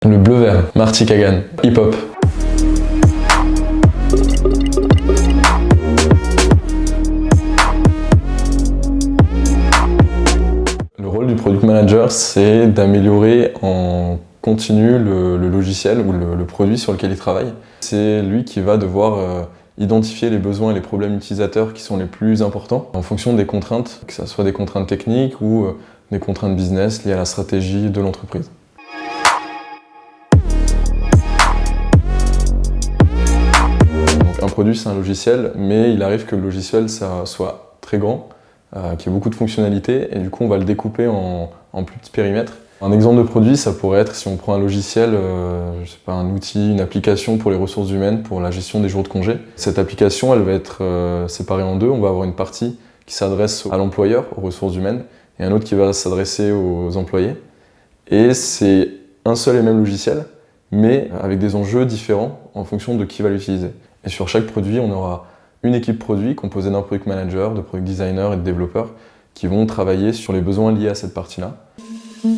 Le bleu-vert, Marty Kagan, hip-hop. Le rôle du product manager, c'est d'améliorer en continu le logiciel ou le produit sur lequel il travaille. C'est lui qui va devoir identifier les besoins et les problèmes utilisateurs qui sont les plus importants en fonction des contraintes, que ce soit des contraintes techniques ou des contraintes business liées à la stratégie de l'entreprise. Un produit, c'est un logiciel, mais il arrive que le logiciel ça soit très grand, qu'il y ait beaucoup de fonctionnalités, et du coup on va le découper en plus petits périmètres. Un exemple de produit, ça pourrait être, si on prend un logiciel, je sais pas, un outil, une application pour les ressources humaines, pour la gestion des jours de congé. Cette application, elle va être séparée en deux. On va avoir une partie qui s'adresse à l'employeur, aux ressources humaines, et un autre qui va s'adresser aux employés. Et c'est un seul et même logiciel, mais avec des enjeux différents en fonction de qui va l'utiliser. Et sur chaque produit, on aura une équipe produit composée d'un product manager, de product designer et de développeurs qui vont travailler sur les besoins liés à cette partie-là. Il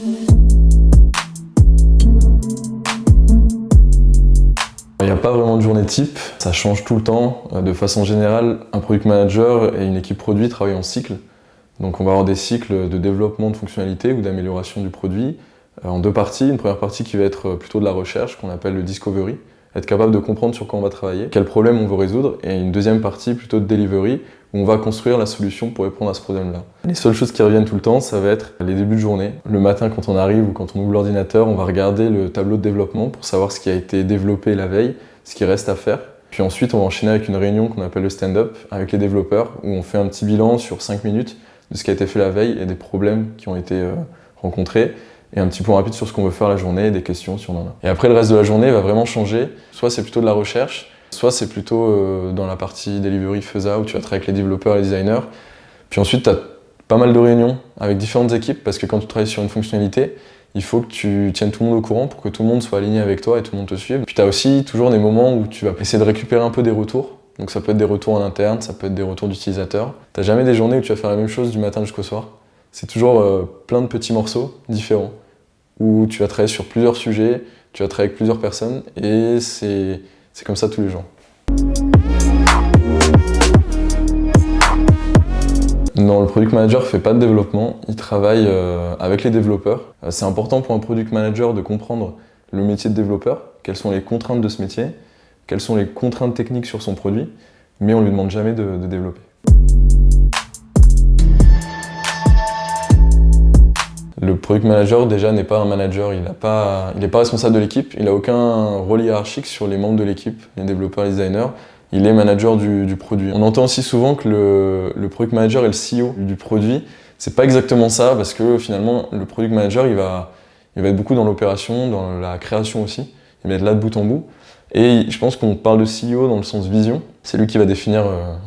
n'y a pas vraiment de journée type, ça change tout le temps. De façon générale, un product manager et une équipe produit travaillent en cycle. Donc on va avoir des cycles de développement de fonctionnalités ou d'amélioration du produit en deux parties. Une première partie qui va être plutôt de la recherche, qu'on appelle le discovery, être capable de comprendre sur quoi on va travailler, quel problème on veut résoudre, et une deuxième partie plutôt de delivery, où on va construire la solution pour répondre à ce problème-là. Les seules choses qui reviennent tout le temps, ça va être les débuts de journée. Le matin, quand on arrive ou quand on ouvre l'ordinateur, on va regarder le tableau de développement pour savoir ce qui a été développé la veille, ce qui reste à faire. Puis ensuite, on va enchaîner avec une réunion qu'on appelle le stand-up avec les développeurs, où on fait un petit bilan sur 5 minutes de ce qui a été fait la veille et des problèmes qui ont été rencontrés, et un petit point rapide sur ce qu'on veut faire la journée et des questions si on en a. Et après, le reste de la journée va vraiment changer. Soit c'est plutôt de la recherche, soit c'est plutôt dans la partie delivery FESA où tu vas travailler avec les développeurs et les designers. Puis ensuite, tu as pas mal de réunions avec différentes équipes parce que quand tu travailles sur une fonctionnalité, il faut que tu tiennes tout le monde au courant pour que tout le monde soit aligné avec toi et tout le monde te suive. Puis tu as aussi toujours des moments où tu vas essayer de récupérer un peu des retours. Donc ça peut être des retours en interne, ça peut être des retours d'utilisateurs. Tu n'as jamais des journées où tu vas faire la même chose du matin jusqu'au soir. C'est toujours plein de petits morceaux différents où tu vas travailler sur plusieurs sujets, tu vas travailler avec plusieurs personnes et c'est comme ça tous les jours. Non, le product manager ne fait pas de développement, il travaille avec les développeurs. C'est important pour un product manager de comprendre le métier de développeur, quelles sont les contraintes de ce métier, quelles sont les contraintes techniques sur son produit, mais on ne lui demande jamais de développer. Le product manager déjà n'est pas un manager, il n'est pas responsable de l'équipe, il n'a aucun rôle hiérarchique sur les membres de l'équipe, les développeurs, les designers, il est manager du produit. On entend aussi souvent que le product manager est le CEO du produit. C'est pas exactement ça parce que finalement le product manager il va être beaucoup dans l'opération, dans la création aussi, il va être là de bout en bout. Et je pense qu'on parle de CEO dans le sens vision, c'est lui qui va définir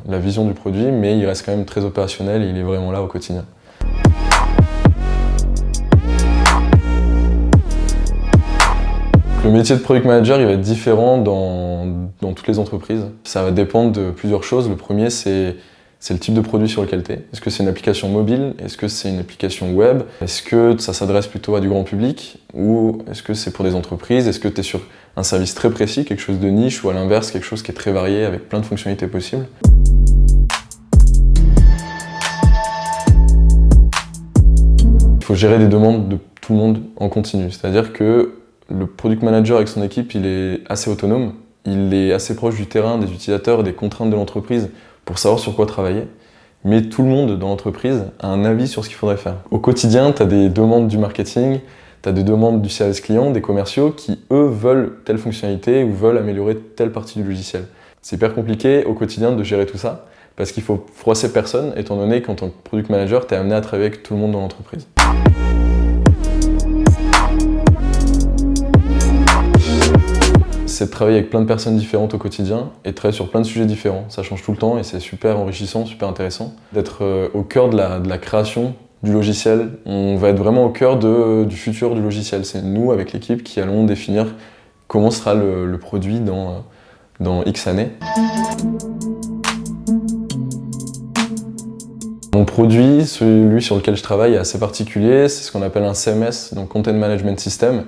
la vision du produit, mais il reste quand même très opérationnel et il est vraiment là au quotidien. Le métier de product manager il va être différent dans toutes les entreprises. Ça va dépendre de plusieurs choses. Le premier, c'est le type de produit sur lequel tu es. Est-ce que c'est une application mobile? Est-ce que c'est une application web? Est-ce que ça s'adresse plutôt à du grand public? Ou est-ce que c'est pour des entreprises? Est-ce que tu es sur un service très précis, quelque chose de niche, ou à l'inverse, quelque chose qui est très varié avec plein de fonctionnalités possibles? Il faut gérer des demandes de tout le monde en continu. C'est-à-dire que le product manager avec son équipe, il est assez autonome, il est assez proche du terrain, des utilisateurs et des contraintes de l'entreprise pour savoir sur quoi travailler. Mais tout le monde dans l'entreprise a un avis sur ce qu'il faudrait faire. Au quotidien, tu as des demandes du marketing, tu as des demandes du service client, des commerciaux qui, eux, veulent telle fonctionnalité ou veulent améliorer telle partie du logiciel. C'est hyper compliqué au quotidien de gérer tout ça parce qu'il faut froisser personne étant donné qu'en tant que product manager, tu es amené à travailler avec tout le monde dans l'entreprise. C'est de travailler avec plein de personnes différentes au quotidien et de travailler sur plein de sujets différents. Ça change tout le temps et c'est super enrichissant, super intéressant. D'être au cœur de la création du logiciel. On va être vraiment au cœur du futur du logiciel. C'est nous, avec l'équipe, qui allons définir comment sera le produit dans X années. Mon produit, celui sur lequel je travaille, est assez particulier. C'est ce qu'on appelle un CMS, donc Content Management System.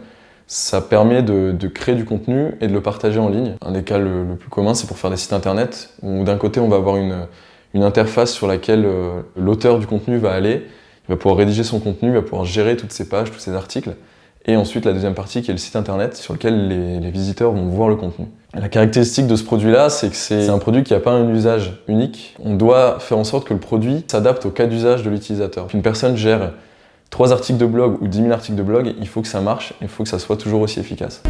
Ça permet de créer du contenu et de le partager en ligne. Un des cas le plus commun, c'est pour faire des sites internet, où d'un côté, on va avoir une interface sur laquelle l'auteur du contenu va aller, il va pouvoir rédiger son contenu, il va pouvoir gérer toutes ses pages, tous ses articles, et ensuite la deuxième partie qui est le site internet sur lequel les visiteurs vont voir le contenu. La caractéristique de ce produit-là, c'est que c'est un produit qui n'a pas un usage unique. On doit faire en sorte que le produit s'adapte au cas d'usage de l'utilisateur. Qu'une personne gère 3 articles de blog ou 10 000 articles de blog, il faut que ça marche, il faut que ça soit toujours aussi efficace.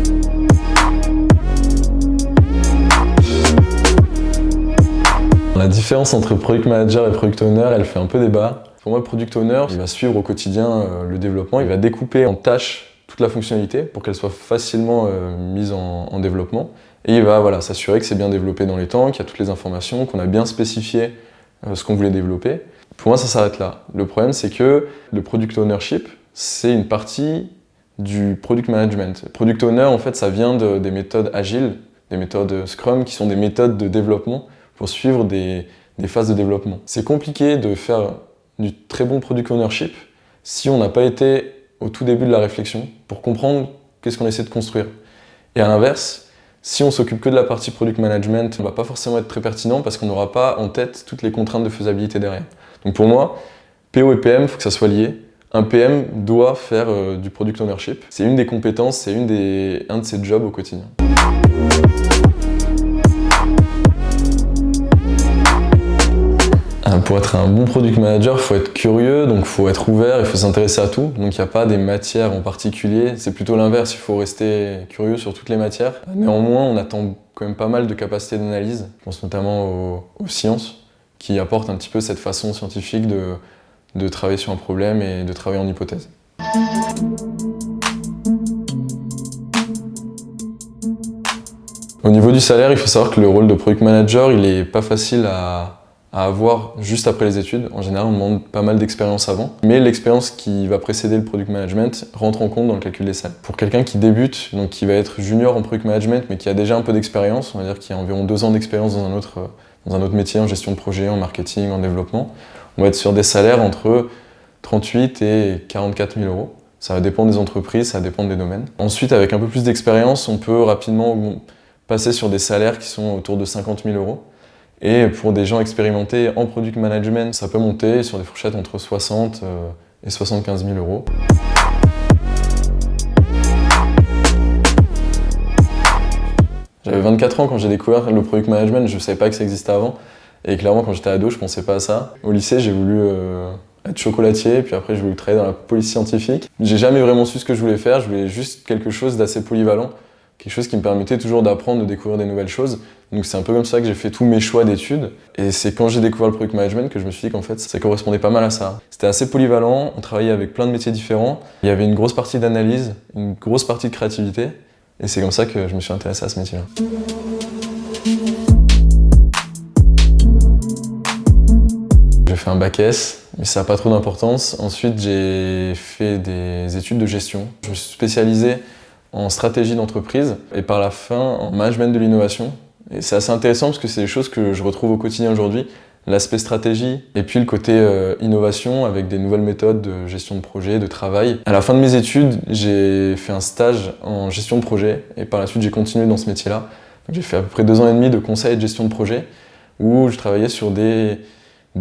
La différence entre Product Manager et Product Owner, elle fait un peu débat. Pour moi, le Product Owner, il va suivre au quotidien le développement, il va découper en tâches toute la fonctionnalité pour qu'elle soit facilement mise en développement. Et il va s'assurer que c'est bien développé dans les temps, qu'il y a toutes les informations, qu'on a bien spécifié ce qu'on voulait développer. Pour moi, ça s'arrête là. Le problème, c'est que le Product Ownership, c'est une partie du Product Management. Product Owner, en fait, ça vient des méthodes agiles, des méthodes Scrum, qui sont des méthodes de développement pour suivre des phases de développement. C'est compliqué de faire du très bon Product Ownership si on n'a pas été au tout début de la réflexion pour comprendre qu'est-ce qu'on essaie de construire. Et à l'inverse, si on s'occupe que de la partie Product Management, on ne va pas forcément être très pertinent parce qu'on n'aura pas en tête toutes les contraintes de faisabilité derrière. Donc pour moi, PO et PM, il faut que ça soit lié. Un PM doit faire du Product Ownership. C'est une des compétences, c'est un de ses jobs au quotidien. Pour être un bon product manager, il faut être curieux, donc il faut être ouvert, il faut s'intéresser à tout. Donc il n'y a pas des matières en particulier, c'est plutôt l'inverse, il faut rester curieux sur toutes les matières. Néanmoins, on attend quand même pas mal de capacités d'analyse, je pense notamment aux sciences, qui apportent un petit peu cette façon scientifique de travailler sur un problème et de travailler en hypothèse. Au niveau du salaire, il faut savoir que le rôle de product manager, il n'est pas facile à avoir juste après les études. En général, on demande pas mal d'expérience avant. Mais l'expérience qui va précéder le product management rentre en compte dans le calcul des salaires. Pour quelqu'un qui débute, donc qui va être junior en product management, mais qui a déjà un peu d'expérience, on va dire qu'il y a environ 2 ans d'expérience dans un autre métier, en gestion de projet, en marketing, en développement, on va être sur des salaires entre 38 et 44 000 euros. Ça va dépendre des entreprises, ça va dépendre des domaines. Ensuite, avec un peu plus d'expérience, on peut rapidement passer sur des salaires qui sont autour de 50 000 euros. Et pour des gens expérimentés en product management, ça peut monter sur des fourchettes entre 60 et 75 000 euros. J'avais 24 ans quand j'ai découvert le product management, je ne savais pas que ça existait avant. Et clairement, quand j'étais ado, je ne pensais pas à ça. Au lycée, j'ai voulu être chocolatier, puis après, j'ai voulu travailler dans la police scientifique. J'ai jamais vraiment su ce que je voulais faire, je voulais juste quelque chose d'assez polyvalent. Quelque chose qui me permettait toujours d'apprendre, de découvrir des nouvelles choses. Donc c'est un peu comme ça que j'ai fait tous mes choix d'études. Et c'est quand j'ai découvert le product management que je me suis dit qu'en fait ça correspondait pas mal à ça. C'était assez polyvalent, on travaillait avec plein de métiers différents. Il y avait une grosse partie d'analyse, une grosse partie de créativité. Et c'est comme ça que je me suis intéressé à ce métier-là. J'ai fait un bac S, mais ça n'a pas trop d'importance. Ensuite j'ai fait des études de gestion. Je me suis spécialisé en stratégie d'entreprise et par la fin en management de l'innovation. Et c'est assez intéressant parce que c'est des choses que je retrouve au quotidien aujourd'hui. L'aspect stratégie et puis le côté innovation avec des nouvelles méthodes de gestion de projet, de travail. À la fin de mes études, j'ai fait un stage en gestion de projet et par la suite j'ai continué dans ce métier-là. Donc, j'ai fait à peu près 2 ans et demi de conseil et de gestion de projet où je travaillais sur des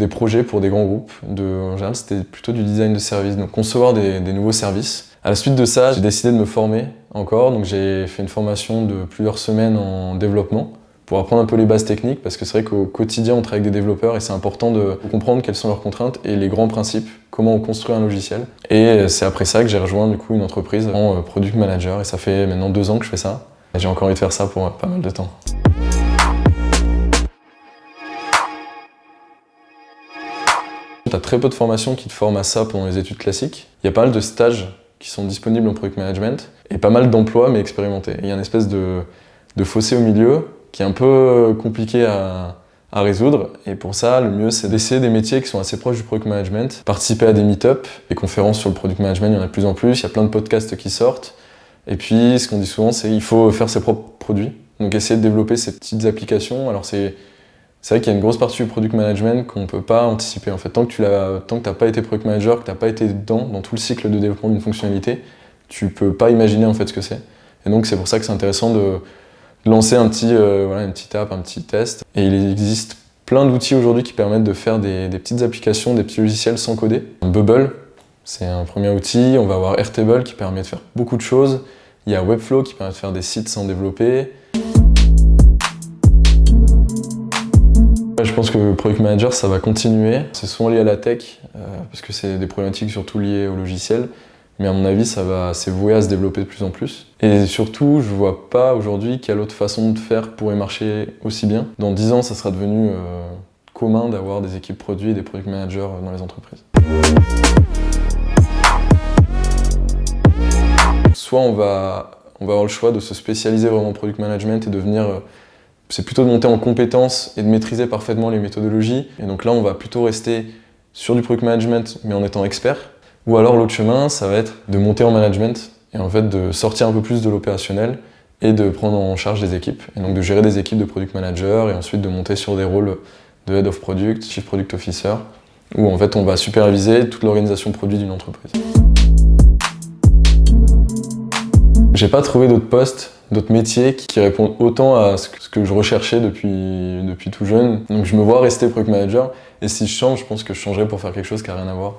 projets pour des grands groupes. En général, c'était plutôt du design de services, donc concevoir des nouveaux services. À la suite de ça, j'ai décidé de me former encore, donc j'ai fait une formation de plusieurs semaines en développement pour apprendre un peu les bases techniques, parce que c'est vrai qu'au quotidien, on travaille avec des développeurs et c'est important de comprendre quelles sont leurs contraintes et les grands principes, comment on construit un logiciel. Et c'est après ça que j'ai rejoint du coup une entreprise en product manager et ça fait maintenant 2 ans que je fais ça. Et j'ai encore envie de faire ça pour pas mal de temps. Tu as très peu de formations qui te forment à ça pendant les études classiques. Il y a pas mal de stages qui sont disponibles en product management et pas mal d'emplois mais expérimentés. Il y a une espèce de fossé au milieu qui est un peu compliqué à résoudre et pour ça le mieux c'est d'essayer des métiers qui sont assez proches du product management, participer à des meet-up, des conférences sur le product management, il y en a de plus en plus, il y a plein de podcasts qui sortent et puis ce qu'on dit souvent c'est qu'il faut faire ses propres produits, donc essayer de développer ces petites applications. Alors c'est vrai qu'il y a une grosse partie du product management qu'on ne peut pas anticiper. En fait, tant que tu n'as pas été product manager, que tu n'as pas été dans tout le cycle de développement d'une fonctionnalité, tu peux pas imaginer en fait ce que c'est. Et donc c'est pour ça que c'est intéressant de lancer une petite app, un petit test. Et il existe plein d'outils aujourd'hui qui permettent de faire des petites applications, des petits logiciels sans coder. Bubble, c'est un premier outil. On va avoir Airtable qui permet de faire beaucoup de choses. Il y a Webflow qui permet de faire des sites sans développer. Je pense que Product Manager, ça va continuer. C'est souvent lié à la tech, parce que c'est des problématiques surtout liées au logiciel. Mais à mon avis, c'est voué à se développer de plus en plus. Et surtout, je vois pas aujourd'hui quelle autre façon de faire pourrait marcher aussi bien. Dans 10 ans, ça sera devenu commun d'avoir des équipes produits et des product managers dans les entreprises. Soit on va avoir le choix de se spécialiser vraiment en product management et c'est plutôt de monter en compétences et de maîtriser parfaitement les méthodologies. Et donc là, on va plutôt rester sur du product management, mais en étant expert. Ou alors l'autre chemin, ça va être de monter en management et en fait de sortir un peu plus de l'opérationnel et de prendre en charge des équipes. Et donc de gérer des équipes de product manager et ensuite de monter sur des rôles de head of product, chief product officer, où en fait on va superviser toute l'organisation produit d'une entreprise. J'ai pas trouvé d'autres postes, d'autres métiers qui répondent autant à ce que je recherchais depuis tout jeune. Donc je me vois rester product manager et si je change, je pense que je changerai pour faire quelque chose qui n'a rien à voir.